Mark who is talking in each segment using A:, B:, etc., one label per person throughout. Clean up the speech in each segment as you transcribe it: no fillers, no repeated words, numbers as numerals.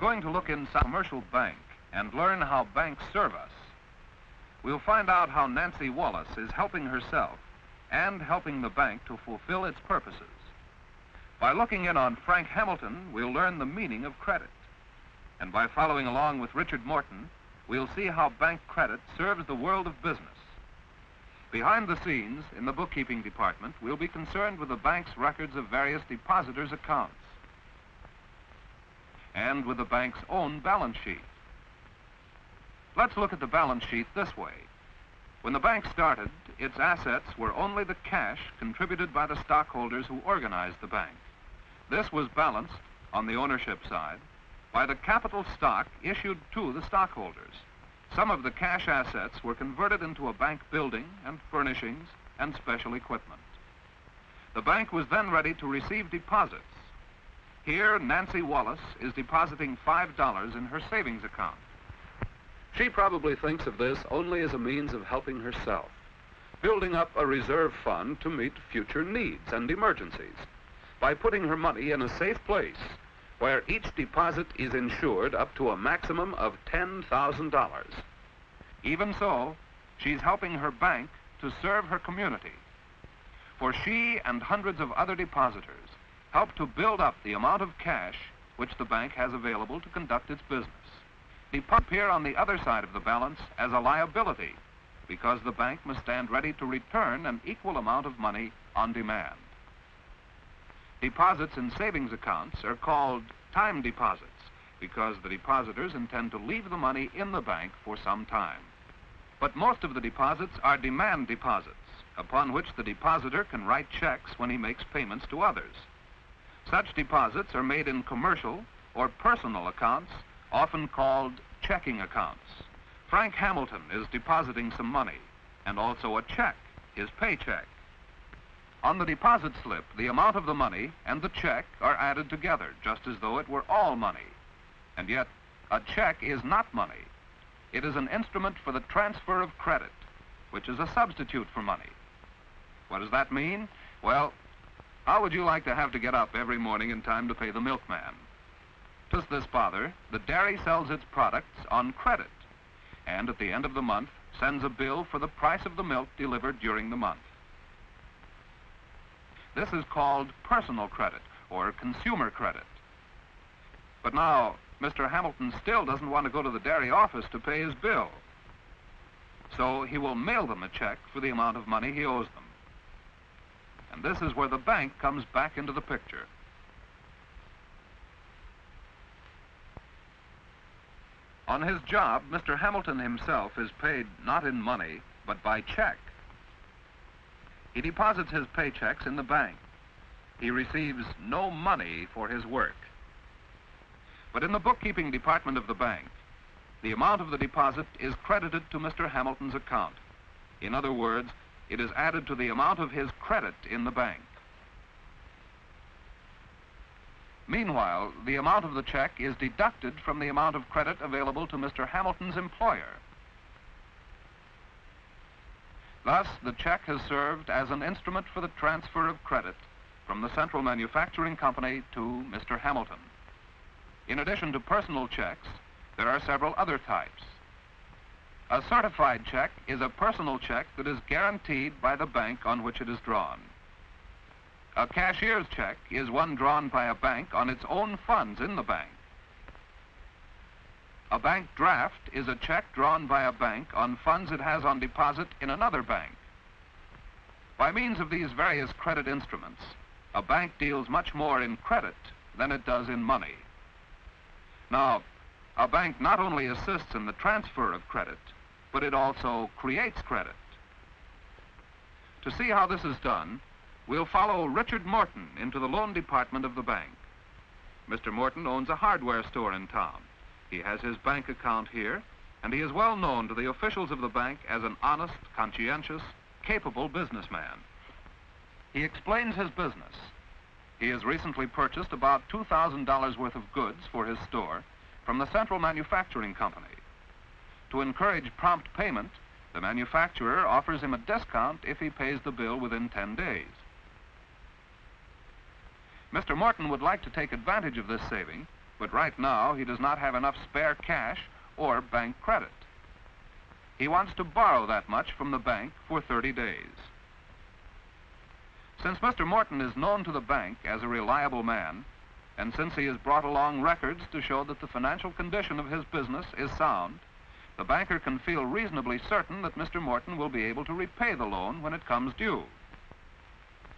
A: going to look inside a commercial bank and learn how banks serve us. We'll find out how Nancy Wallace is helping herself and helping the bank to fulfill its purposes. By looking in on Frank Hamilton, we'll learn the meaning of credit. And by following along with Richard Morton, we'll see how bank credit serves the world of business. Behind the scenes, in the bookkeeping department, we'll be concerned with the bank's records of various depositors' accounts and with the bank's own balance sheet. Let's look at the balance sheet this way. When the bank started, its assets were only the cash contributed by the stockholders who organized the bank. This was balanced, on the ownership side, by the capital stock issued to the stockholders. Some of the cash assets were converted into a bank building and furnishings and special equipment. The bank was then ready to receive deposits. Here, Nancy Wallace is depositing $5 in her savings account. She probably thinks of this only as a means of helping herself, building up a reserve fund to meet future needs and emergencies by putting her money in a safe place where each deposit is insured up to a maximum of $10,000. Even so, she's helping her bank to serve her community. For she and hundreds of other depositors help to build up the amount of cash which the bank has available to conduct its business. Deposits appear on the other side of the balance as a liability because the bank must stand ready to return an equal amount of money on demand. Deposits in savings accounts are called time deposits because the depositors intend to leave the money in the bank for some time. But most of the deposits are demand deposits, upon which the depositor can write checks when he makes payments to others. Such deposits are made in commercial or personal accounts, often called checking accounts. Frank Hamilton is depositing some money, and also a check, his paycheck. On the deposit slip, the amount of the money and the check are added together, just as though it were all money. And yet, a check is not money. It is an instrument for the transfer of credit, which is a substitute for money. What does that mean? Well, how would you like to have to get up every morning in time to pay the milkman? Does this bother? The dairy sells its products on credit, and at the end of the month sends a bill for the price of the milk delivered during the month. This is called personal credit or consumer credit. But now, Mr. Hamilton still doesn't want to go to the dairy office to pay his bill. So he will mail them a check for the amount of money he owes them. And this is where the bank comes back into the picture. On his job, Mr. Hamilton himself is paid not in money, but by check. He deposits his paychecks in the bank. He receives no money for his work. But in the bookkeeping department of the bank, the amount of the deposit is credited to Mr. Hamilton's account. In other words, it is added to the amount of his credit in the bank. Meanwhile, the amount of the check is deducted from the amount of credit available to Mr. Hamilton's employer. Thus, the check has served as an instrument for the transfer of credit from the Central Manufacturing Company to Mr. Hamilton. In addition to personal checks, there are several other types. A certified check is a personal check that is guaranteed by the bank on which it is drawn. A cashier's check is one drawn by a bank on its own funds in the bank. A bank draft is a check drawn by a bank on funds it has on deposit in another bank. By means of these various credit instruments, a bank deals much more in credit than it does in money. Now, a bank not only assists in the transfer of credit, but it also creates credit. To see how this is done, we'll follow Richard Morton into the loan department of the bank. Mr. Morton owns a hardware store in town. He has his bank account here, and he is well known to the officials of the bank as an honest, conscientious, capable businessman. He explains his business. He has recently purchased about $2,000 worth of goods for his store from the Central Manufacturing Company. To encourage prompt payment, the manufacturer offers him a discount if he pays the bill within 10 days. Mr. Morton would like to take advantage of this saving But right now, he does not have enough spare cash or bank credit. He wants to borrow that much from the bank for 30 days. Since Mr. Morton is known to the bank as a reliable man, and since he has brought along records to show that the financial condition of his business is sound, the banker can feel reasonably certain that Mr. Morton will be able to repay the loan when it comes due.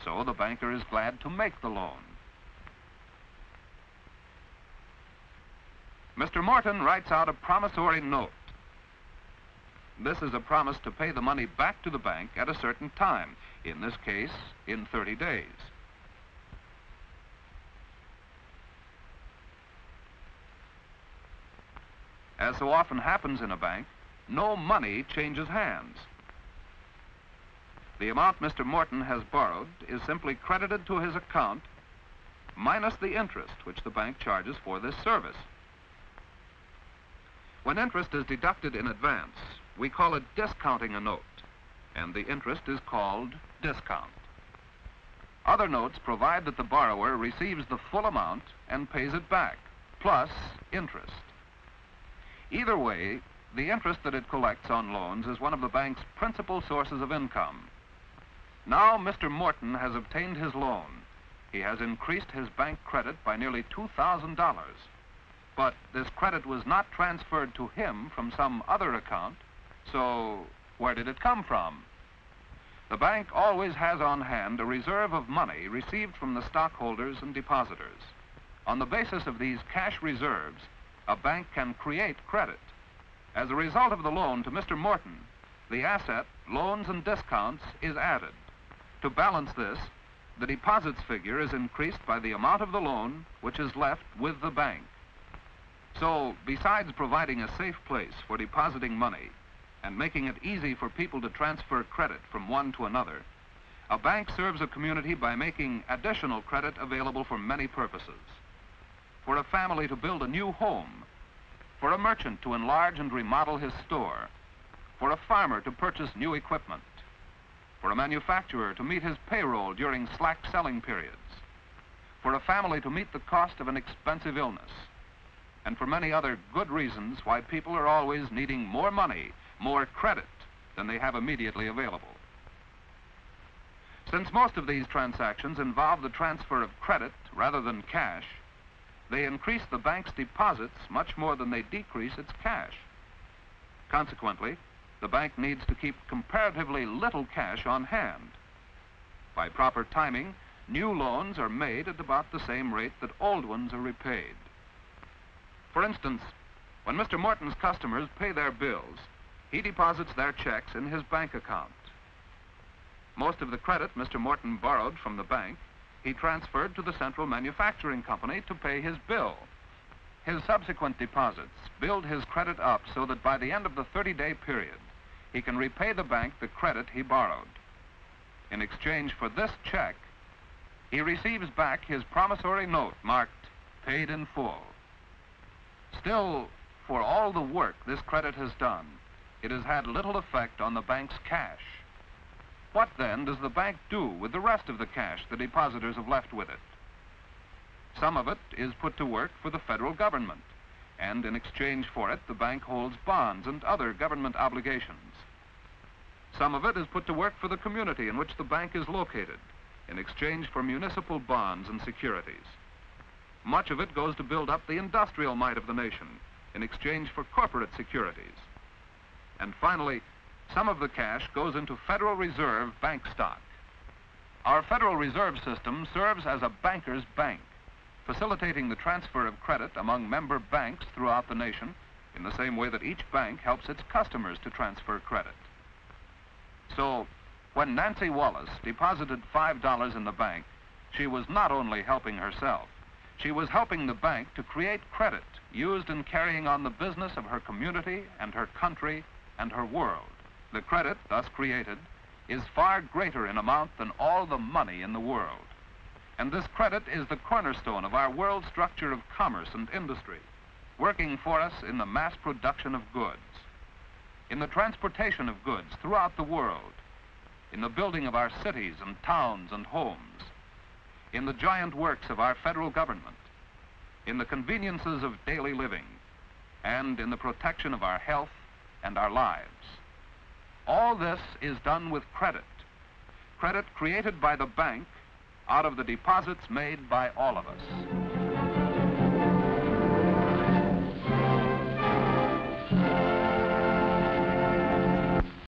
A: So the banker is glad to make the loan. Mr. Morton writes out a promissory note. This is a promise to pay the money back to the bank at a certain time, in this case, in 30 days. As so often happens in a bank, no money changes hands. The amount Mr. Morton has borrowed is simply credited to his account, minus the interest which the bank charges for this service. When interest is deducted in advance, we call it discounting a note, and the interest is called discount. Other notes provide that the borrower receives the full amount and pays it back, plus interest. Either way, the interest that it collects on loans is one of the bank's principal sources of income. Now Mr. Morton has obtained his loan. He has increased his bank credit by nearly $2,000. But this credit was not transferred to him from some other account, so where did it come from? The bank always has on hand a reserve of money received from the stockholders and depositors. On the basis of these cash reserves, a bank can create credit. As a result of the loan to Mr. Morton, the asset, loans and discounts, is added. To balance this, the deposits figure is increased by the amount of the loan which is left with the bank. So, besides providing a safe place for depositing money and making it easy for people to transfer credit from one to another, a bank serves a community by making additional credit available for many purposes. For a family to build a new home, for a merchant to enlarge and remodel his store, for a farmer to purchase new equipment, for a manufacturer to meet his payroll during slack selling periods, for a family to meet the cost of an expensive illness, and for many other good reasons why people are always needing more money, more credit, than they have immediately available. Since most of these transactions involve the transfer of credit rather than cash, they increase the bank's deposits much more than they decrease its cash. Consequently, the bank needs to keep comparatively little cash on hand. By proper timing, new loans are made at about the same rate that old ones are repaid. For instance, when Mr. Morton's customers pay their bills, he deposits their checks in his bank account. Most of the credit Mr. Morton borrowed from the bank, he transferred to the central manufacturing company to pay his bill. His subsequent deposits build his credit up so that by the end of the 30-day period, he can repay the bank the credit he borrowed. In exchange for this check, he receives back his promissory note marked paid in full. Still, for all the work this credit has done, it has had little effect on the bank's cash. What then does the bank do with the rest of the cash the depositors have left with it? Some of it is put to work for the federal government, and in exchange for it, the bank holds bonds and other government obligations. Some of it is put to work for the community in which the bank is located, in exchange for municipal bonds and securities. Much of it goes to build up the industrial might of the nation, in exchange for corporate securities. And finally, some of the cash goes into Federal Reserve bank stock. Our Federal Reserve System serves as a banker's bank, facilitating the transfer of credit among member banks throughout the nation in the same way that each bank helps its customers to transfer credit. So, when Nancy Wallace deposited $5 in the bank, she was not only helping herself, she was helping the bank to create credit used in carrying on the business of her community and her country and her world. The credit thus created is far greater in amount than all the money in the world. And this credit is the cornerstone of our world structure of commerce and industry, working for us in the mass production of goods, in the transportation of goods throughout the world, in the building of our cities and towns and homes, in the giant works of our federal government, in the conveniences of daily living, and in the protection of our health and our lives. All this is done with credit. Credit created by the bank out of the deposits made by all of us.